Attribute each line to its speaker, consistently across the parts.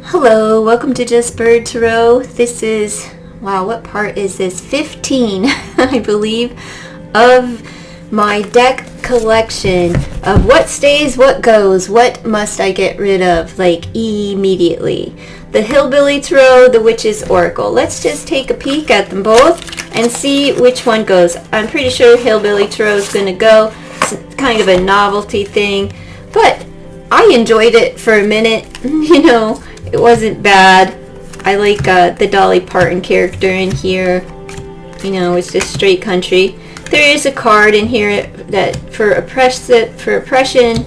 Speaker 1: Hello, welcome to Just Bird Tarot. This is, wow, what part is this? 15, I believe, of my deck collection of what stays, what goes, what must I get rid of, like, immediately. The Hillbilly Tarot, the Witch's Oracle. Let's just take a peek at them both and see which one goes. I'm pretty sure Hillbilly Tarot is going to go. It's kind of a novelty thing, but I enjoyed it for a minute, you know. It wasn't bad. I like the Dolly Parton character in here. You know, it's just straight country. There is a card in here that for oppression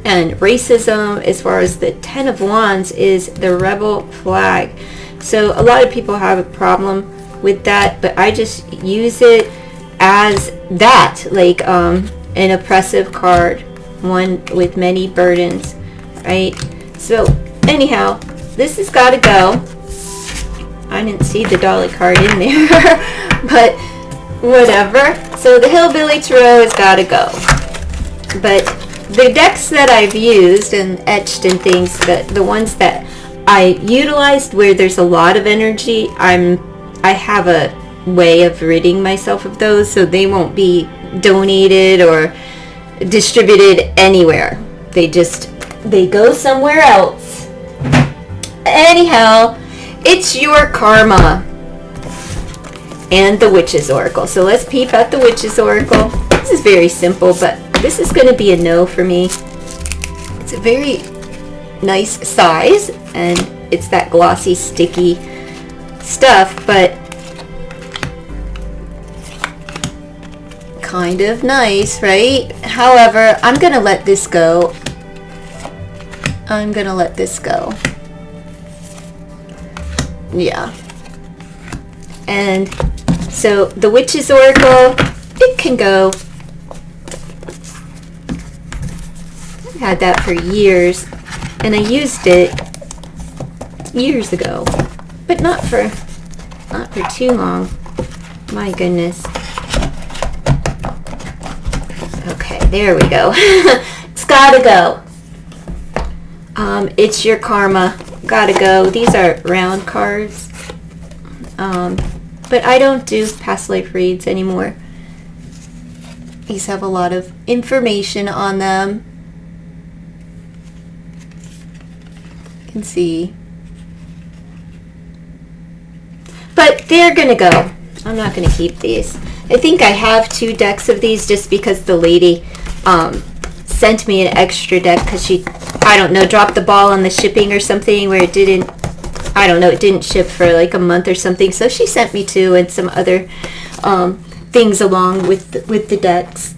Speaker 1: and racism, as far as the Ten of Wands, is the rebel flag. So a lot of people have a problem with that, but I just use it as that, like an oppressive card, one with many burdens, right? So anyhow, this has got to go. I didn't see the Dolly card in there, but whatever. So the Hillbilly Tarot has got to go. But the decks that I've used and etched and things, the ones that I utilized where there's a lot of energy, I have a way of ridding myself of those, so they won't be donated or distributed anywhere. They go somewhere else. Anyhow, it's your karma and the Witch's Oracle. So let's peep at the Witch's Oracle. This is very simple, but this is going to be a no for me. It's a very nice size, and it's that glossy, sticky stuff, but kind of nice, right? However, I'm going to let this go. Yeah. And so the Witch's Oracle, it can go. I've had that for years, and I used it years ago, but not for too long. My goodness. Okay, there we go. It's gotta go. It's your karma. Gotta go. These are round cards. But I don't do past life reads anymore. These have a lot of information on them. You can see. But they're gonna go. I'm not gonna keep these. I think I have 2 decks of these just because the lady sent me an extra deck because she, I don't know, dropped the ball on the shipping or something where it didn't, I don't know, it didn't ship for like a month or something. So she sent me 2 and some other things along with the decks.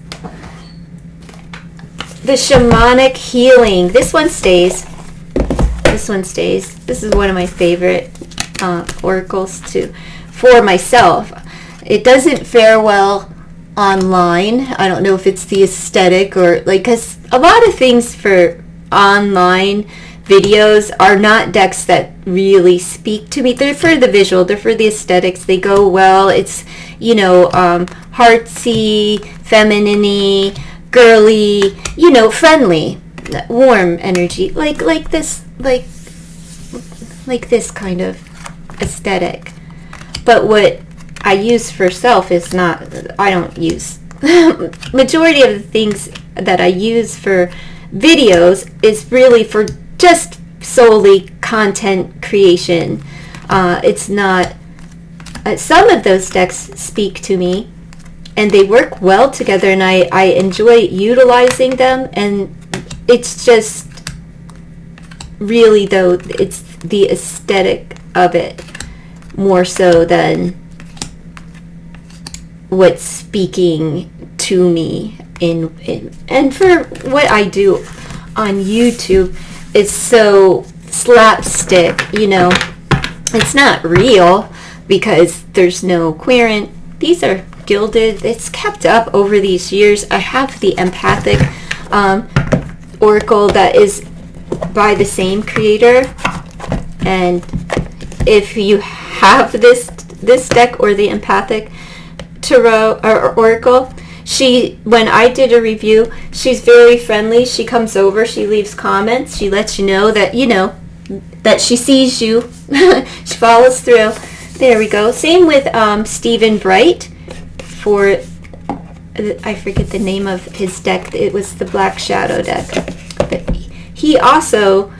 Speaker 1: The Shamanic Healing. This one stays. This is one of my favorite oracles for myself. It doesn't fare well online. I don't know if it's the aesthetic or like, because a lot of things for online videos are not decks that really speak to me. They're for the visual, they're for the aesthetics, they go well. It's, you know, heartsy, feminine-y, girly, you know, friendly, warm energy, like this kind of aesthetic. But what I use for self is not, I don't use, majority of the things that I use for videos is really for just solely content creation. It's not, some of those decks speak to me and they work well together, and I enjoy utilizing them, and it's just really, though, it's the aesthetic of it more so than what's speaking to me and for what I do on YouTube, it's so slapstick, you know. It's not real because there's no querent. These are gilded. It's kept up over these years. I have the Empathic Oracle that is by the same creator, and if you have this deck or the Empathic Tarot or Oracle, when I did a review, she's very friendly. She comes over, she leaves comments, she lets you know that, you know, that she sees you. She follows through. There we go. Same with Stephen Bright for, I forget the name of his deck. It was the Black Shadow deck. But he also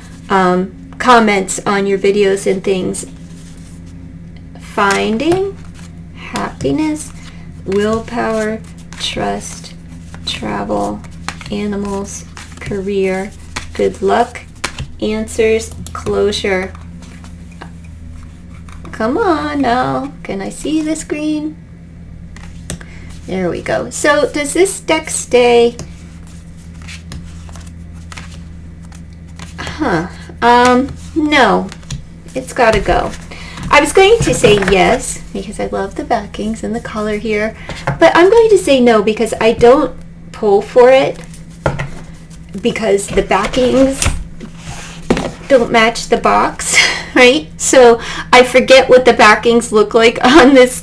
Speaker 1: comments on your videos and things. Finding happiness, willpower, trust, travel, animals, career, good luck, answers, closure. Come on now. Can I see the screen? There we go. So does this deck stay? No. It's got to go. I was going to say yes because I love the backings and the color here, but I'm going to say no because I don't pull for it because the backings don't match the box, right? So I forget what the backings look like on this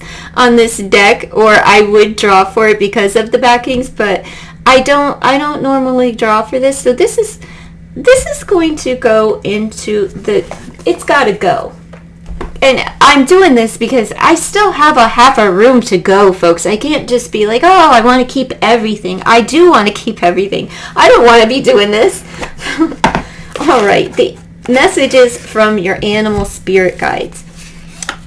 Speaker 1: deck, or I would draw for it because of the backings, but I don't normally draw for this. So this is going to go into it's got to go. And I'm doing this because I still have a half a room to go, folks. I can't just be like, oh, I want to keep everything. I do want to keep everything. I don't want to be doing this. All right, the messages from your animal spirit guides.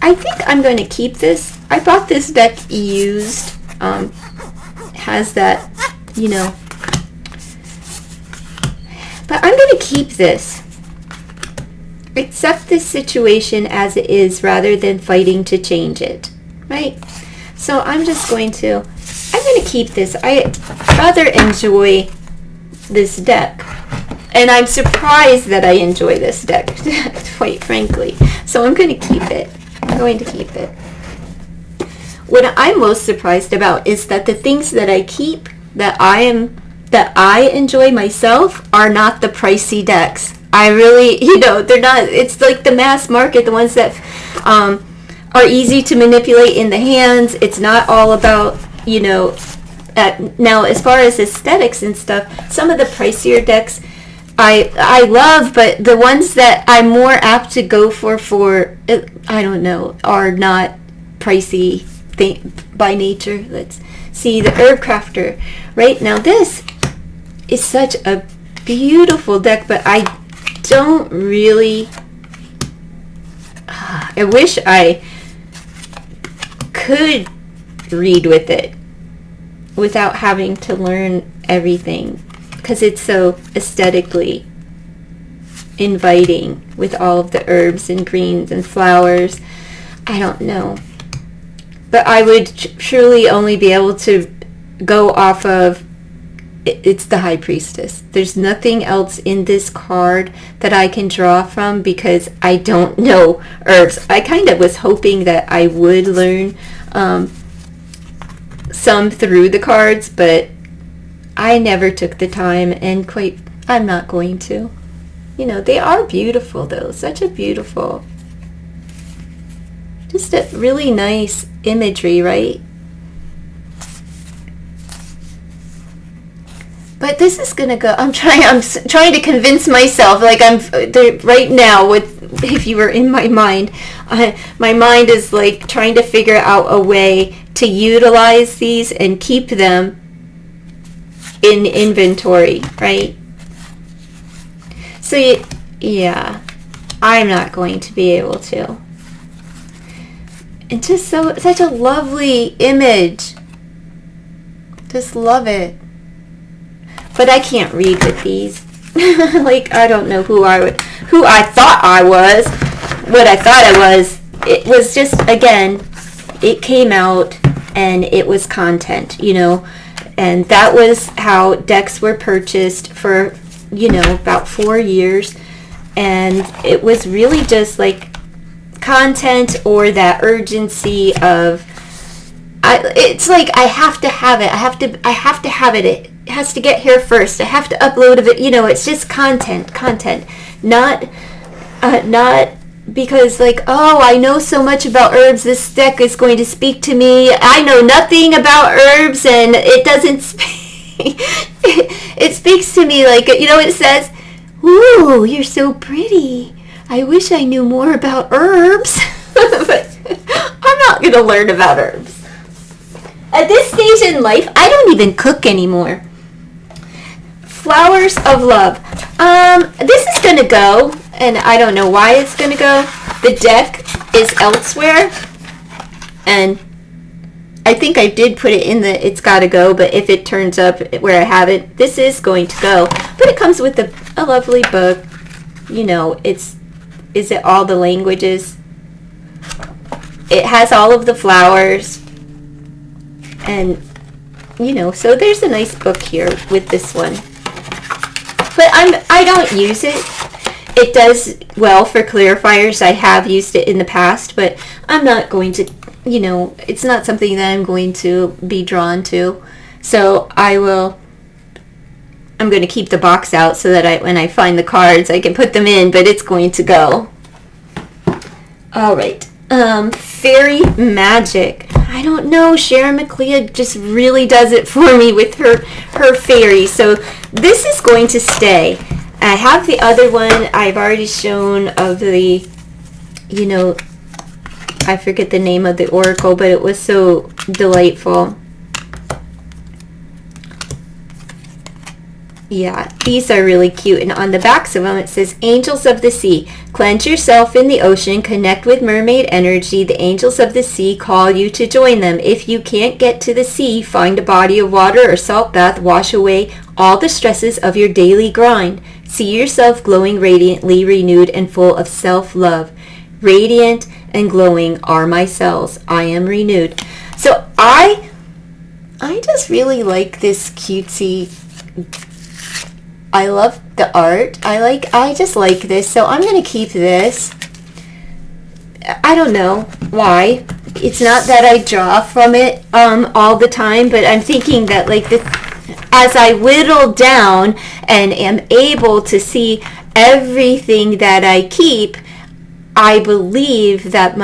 Speaker 1: I think I'm going to keep this. I bought this deck used. Has that, but I'm going to keep this. Accept this situation as it is rather than fighting to change it, right? So I'm going to keep this. I rather enjoy this deck. And I'm surprised that I enjoy this deck, quite frankly. So I'm going to keep it. What I'm most surprised about is that the things that I keep, that I enjoy myself, are not the pricey decks. I really, they're not. It's like the mass market, the ones that are easy to manipulate in the hands. It's not all about, now as far as aesthetics and stuff, some of the pricier decks I love, but the ones that I'm more apt to go for I don't know, are not pricey by nature. Let's see the Herb Crafter. Right now, this is such a beautiful deck, but I don't really. I wish I could read with it without having to learn everything, because it's so aesthetically inviting with all of the herbs and greens and flowers. I don't know. But I would truly only be able to go off of, it's the High Priestess. There's nothing else in this card that I can draw from because I don't know herbs. I kind of was hoping that I would learn some through the cards, but I never took the time, and I'm not going to. They are beautiful though. Such a beautiful, just a really nice imagery, right? But this is gonna go. I'm trying to convince myself, like I'm there right now. If you were in my mind, my mind is like trying to figure out a way to utilize these and keep them in inventory, right? So yeah, I'm not going to be able to. And just such a lovely image. Just love it. But I can't read with these. Like, I don't know who I thought I was, what I thought I was. It was just, again, it came out and it was content, and that was how decks were purchased for, about 4 years. And it was really just like content, or that urgency of, it's like I have to have it. I have to have it. It has to get here first. I have to upload it. It's just content, not because like, oh, I know so much about herbs. This deck is going to speak to me. I know nothing about herbs, and it doesn't speak. It speaks to me like, it says, "Ooh, you're so pretty. I wish I knew more about herbs, but I'm not going to learn about herbs. At this stage in life, I don't even cook anymore. Flowers of Love. This is going to go, and I don't know why it's going to go. The deck is elsewhere, and I think I did put it in the It's Gotta Go, but if it turns up where I have it, this is going to go. But it comes with a lovely book. You know, is it all the languages? It has all of the flowers. And, you know, so there's a nice book here with this one. But I don't use it. It does well for clarifiers. I have used it in the past, but I'm not going to, you know, it's not something that I'm going to be drawn to. So I'm going to keep the box out so that when I find the cards, I can put them in, but it's going to go. All right. Fairy Magic. I don't know. Sharon McLeod just really does it for me with her fairy. So this is going to stay. I have the other one I've already shown of the, you know, I forget the name of the oracle, but it was so delightful. Yeah, these are really cute. And on the backs of them, it says, Angels of the Sea. Cleanse yourself in the ocean. Connect with mermaid energy. The angels of the sea call you to join them. If you can't get to the sea, find a body of water or salt bath. Wash away all the stresses of your daily grind. See yourself glowing radiantly, renewed and full of self-love. Radiant and glowing are my cells. I am renewed. So I just really like this cutesy. I love the art. I just like this. So I'm going to keep this. I don't know why. It's not that I draw from it all the time, but I'm thinking that like this, as I whittle down and am able to see everything that I keep, I believe that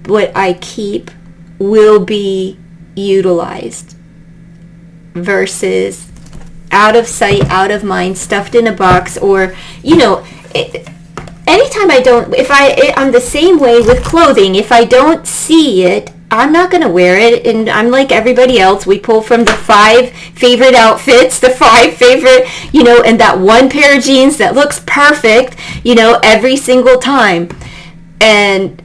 Speaker 1: what I keep will be utilized versus out of sight, out of mind, stuffed in a box, or, you know, anytime I'm the same way with clothing. If I don't see it, I'm not going to wear it, and I'm like everybody else. We pull from the 5 favorite outfits, the 5 favorite, you know, and that one pair of jeans that looks perfect, you know, every single time.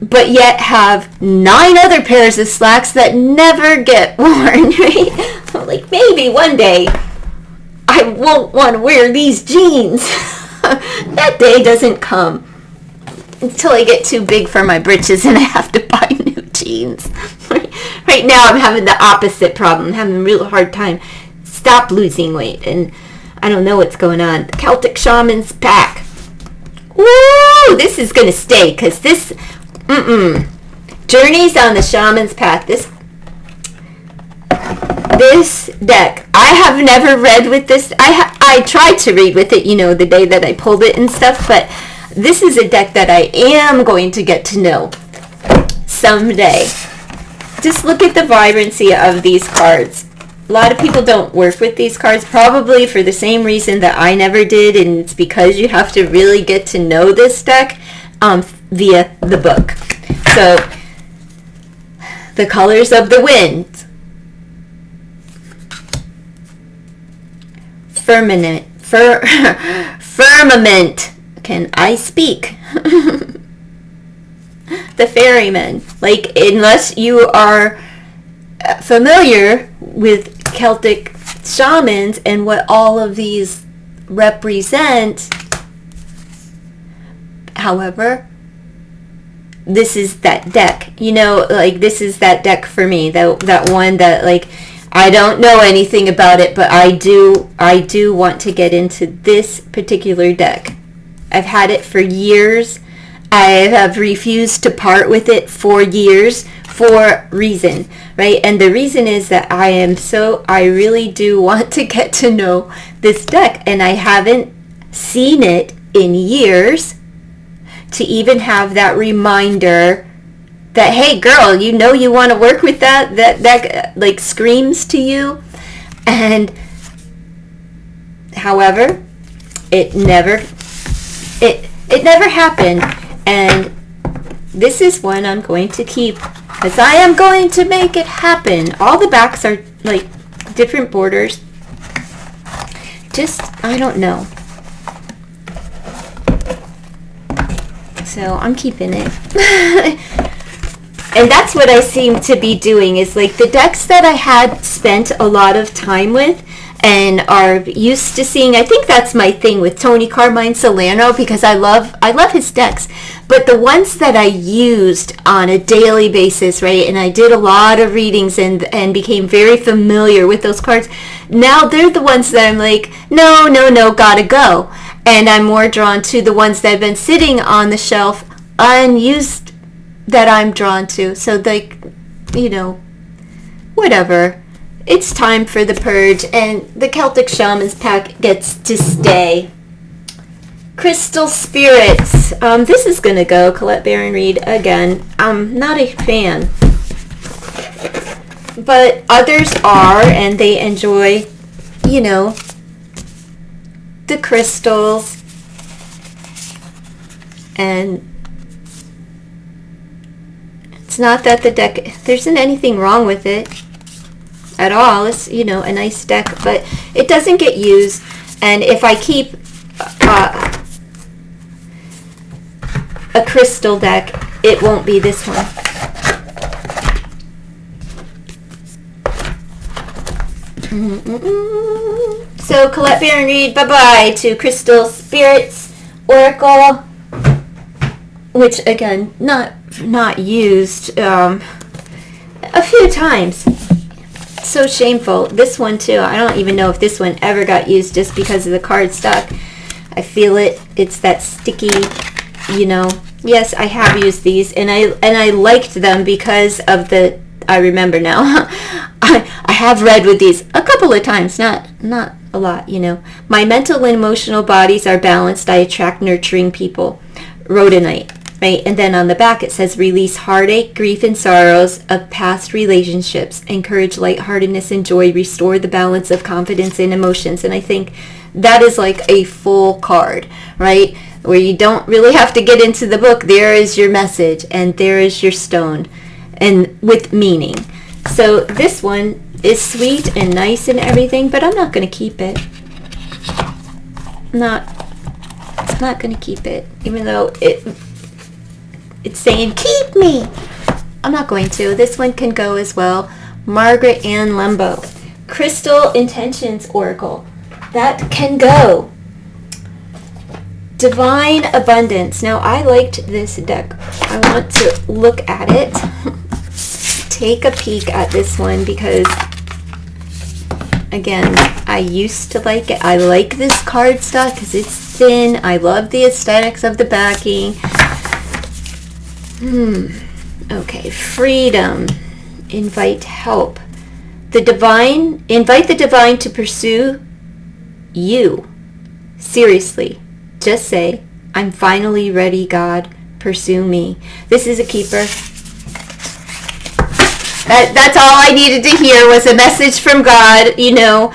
Speaker 1: But yet have 9 other pairs of slacks that never get worn, right? I'm like, maybe one day I won't want to wear these jeans. That day doesn't come until I get too big for my britches and I have to buy new jeans. Right now I'm having the opposite problem. I'm having a real hard time losing weight, and I don't know what's going on. The Celtic Shaman's pack. Woo! This is going to stay because this, Journeys on the Shaman's Path. This deck, I have never read with this. I tried to read with it, you know, the day that I pulled it and stuff, but this is a deck that I am going to get to know someday. Just look at the vibrancy of these cards. A lot of people don't work with these cards, probably for the same reason that I never did, and it's because you have to really get to know this deck via the book. So, the colors of the wind. Firmament. Can I speak? The ferryman. Like, unless you are familiar with Celtic shamans and what all of these represent, however, this is that deck. You know, like, this is that deck for me. That one that, like, I don't know anything about it, but I do want to get into this particular deck. I've had it for years. I have refused to part with it for years for reason, right? And the reason is that I really do want to get to know this deck, and I haven't seen it in years to even have that reminder that, hey girl, you know you want to work with that like screams to you. And however, it never happened. And this is one I'm going to keep, because I am going to make it happen. All the backs are like different borders. Just, I don't know. So I'm keeping it. And that's what I seem to be doing, is like the decks that I had spent a lot of time with and are used to seeing. I think that's my thing with Tony Carmine Solano, because I love his decks. But the ones that I used on a daily basis, right, and I did a lot of readings and became very familiar with those cards, now they're the ones that I'm like, no, gotta go. And I'm more drawn to the ones that have been sitting on the shelf unused that I'm drawn to. So, like, you know, whatever. It's time for the purge, and the Celtic Shamans pack gets to stay. Crystal Spirits. This is going to go Colette Baron Reed again. I'm not a fan. But others are, and they enjoy, you know, the crystals. And it's not that the deck, there isn't anything wrong with it at all. It's, you know, a nice deck, but it doesn't get used. And if I keep a crystal deck, it won't be this one. So Colette Baron Reed, bye-bye to Crystal Spirits Oracle, which again, not used a few times. So shameful. This one too, I don't even know if this one ever got used, just because of the card stock. I feel it. It's that sticky, you know. Yes, I have used these, and I liked them because of the, I remember now. I have read with these a couple of times, not a lot, you know. My mental and emotional bodies are balanced. I attract nurturing people. Rhodonite, right? And then on the back it says, release heartache, grief, and sorrows of past relationships. Encourage lightheartedness and joy. Restore the balance of confidence and emotions. And I think that is like a full card, right? Where you don't really have to get into the book. There is your message, and there is your stone, and with meaning. So this one is sweet and nice and everything, but I'm not going to keep it. I'm not going to keep it, even though it's saying keep me. I'm not going to. This one can go as well. Margaret Ann Lembo, Crystal Intentions Oracle, that can go. Divine Abundance. Now, I liked this deck. I want to look at it. Take a peek at this one, because again, I used to like it. I like this cardstock because it's thin. I love the aesthetics of the backing. Okay, freedom. Invite help. The divine. Invite the divine to pursue you. Seriously. Just say, I'm finally ready, God. Pursue me. This is a keeper. That's all I needed to hear, was a message from God, you know,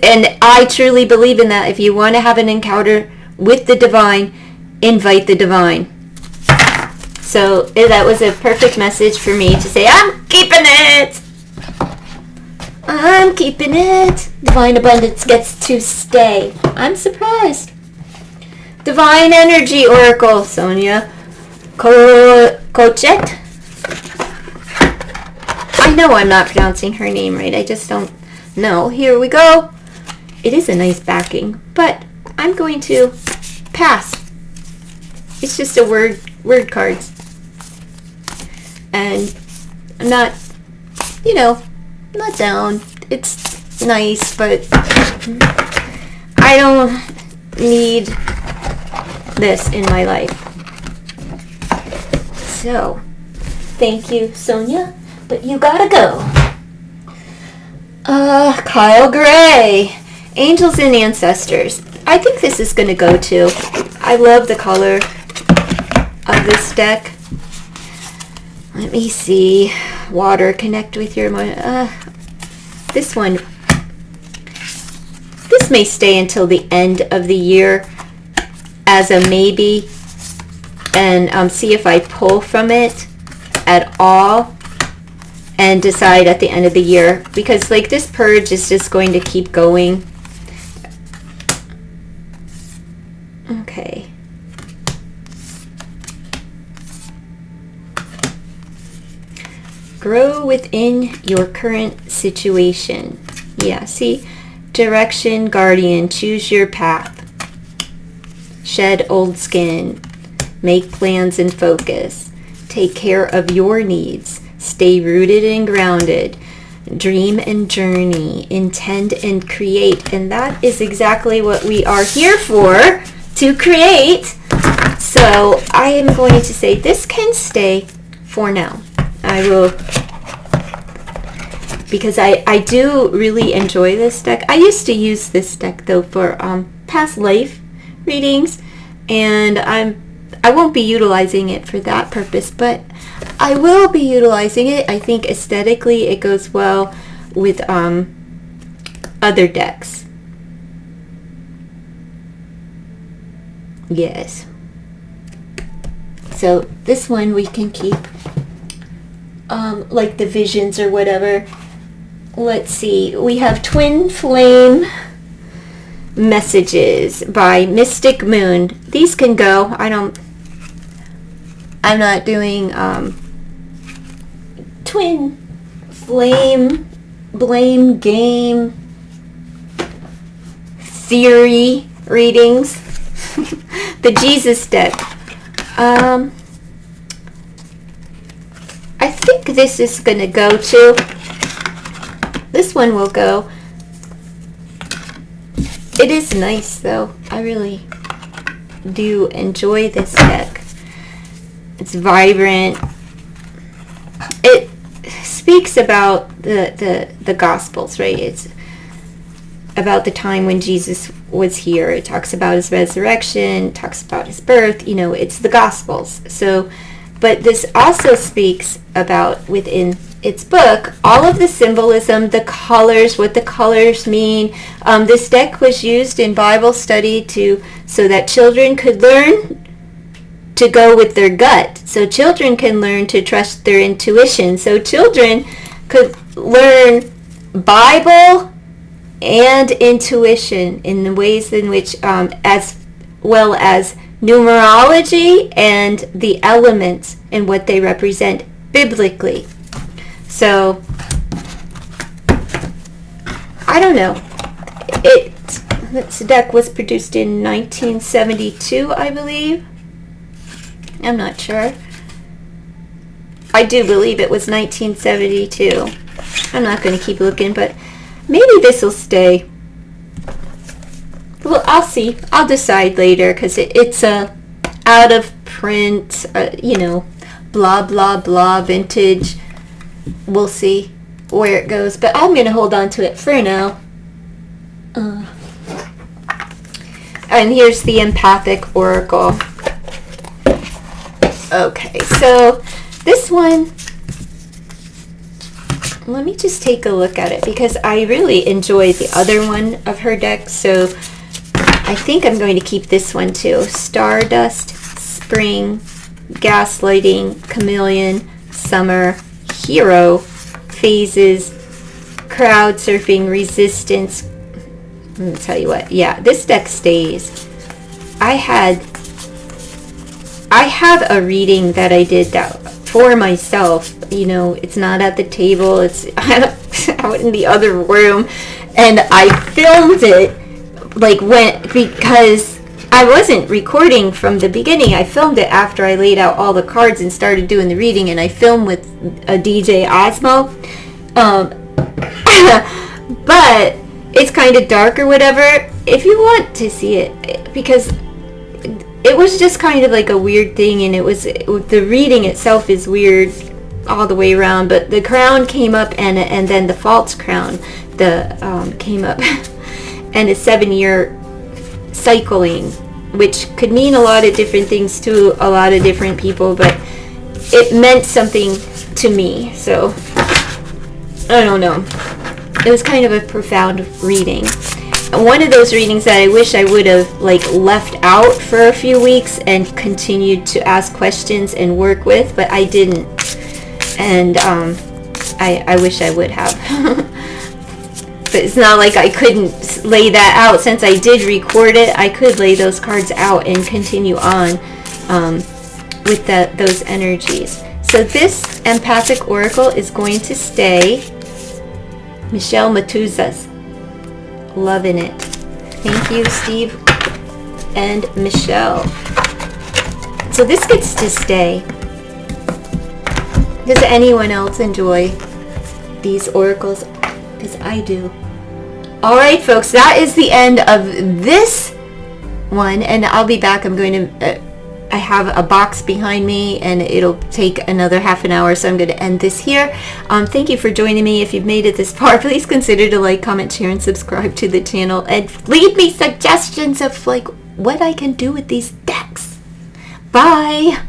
Speaker 1: and I truly believe in that. If you want to have an encounter with the divine, invite the divine. So that was a perfect message for me to say, I'm keeping it. I'm keeping it. Divine Abundance gets to stay. I'm surprised. Divine Energy Oracle, Sonia Cochet. I know I'm not pronouncing her name right. I just don't know. Here we go. It is a nice backing, but I'm going to pass. It's just a word cards. And I'm not, you know, not down. It's nice, but I don't need this in my life. So, thank you, Sonia, but you gotta go. Kyle Gray, Angels and Ancestors. I think this is gonna go too. I love the color of this deck. Let me see. Water, connect with your mind. This one. This may stay until the end of the year as a maybe. and see if I pull from it at all and decide at the end of the year, because like this purge is just going to keep going. Okay. Grow within your current situation. Yeah, see? Direction, guardian, choose your path. Shed old skin. Make plans and focus. Take care of your needs. Stay rooted and grounded. Dream and journey. Intend and create. And that is exactly what we are here for, to create. So I am going to say this can stay for now. I will, because I do really enjoy this deck. I used to use this deck though for past life readings, and I won't be utilizing it for that purpose, but I will be utilizing it. I think aesthetically it goes well with other decks. Yes. So this one we can keep, like the visions or whatever. Let's see. We have Twin Flame Messages by Mystic Moon. These can go. I'm not doing Twin Flame Blame Game Theory readings. The Jesus deck. I think this is going to go to, this one will go. It is nice though. I really do enjoy this deck. It's vibrant. It speaks about the Gospels, right? It's about the time when Jesus was here. It talks about his resurrection, it talks about his birth, it's the Gospels. So, but this also speaks about, within its book, all of the symbolism, the colors, what the colors mean. This deck was used in Bible study so that children could learn to go with their gut. So children can learn to trust their intuition. So children could learn Bible and intuition in the ways in which, as well as numerology and the elements and what they represent biblically. So, I don't know. This deck was produced in 1972, I believe. I'm not sure. I do believe it was 1972. I'm not going to keep looking, but maybe this will stay. Well, I'll see. I'll decide later, because it's out of print, blah, blah, blah, vintage. We'll see where it goes, but I'm going to hold on to it for now. And here's the Empathic Oracle. Okay, so this one, let me just take a look at it, because I really enjoy the other one of her deck, so I think I'm going to keep this one too. Stardust, Spring, Gaslighting, Chameleon, Summer, Hero, Phases, Crowd Surfing, Resistance. Let me tell you what. Yeah, this deck stays. I have a reading that I did that for myself. It's not at the table. It's out in the other room, and I filmed it because I wasn't recording from the beginning. I filmed it after I laid out all the cards and started doing the reading, and I filmed with a DJ Osmo. But it's kind of dark or whatever. If you want to see it, because it was just kind of like a weird thing, and the reading itself is weird all the way around, but the crown came up, and then the false crown came up, and a 7-year cycling, which could mean a lot of different things to a lot of different people, but it meant something to me. So I don't know, it was kind of a profound reading. one of those readings that I wish I would have like left out for a few weeks and continued to ask questions and work with, but I didn't. And I wish I would have. But it's not like I couldn't lay that out. Since I did record it, I could lay those cards out and continue on with those energies. So this empathic oracle is going to stay Michelle Matuzas. Loving it. Thank you, Steve and Michelle. So this gets to stay. Does anyone else enjoy these oracles? Because I do. All right, folks, that is the end of this one, and I'll be back. I'm going to I have a box behind me, and it'll take another half an hour, so I'm going to end this here. Thank you for joining me. If you've made it this far, please consider to like, comment, share, and subscribe to the channel, and leave me suggestions of like what I can do with these decks. Bye.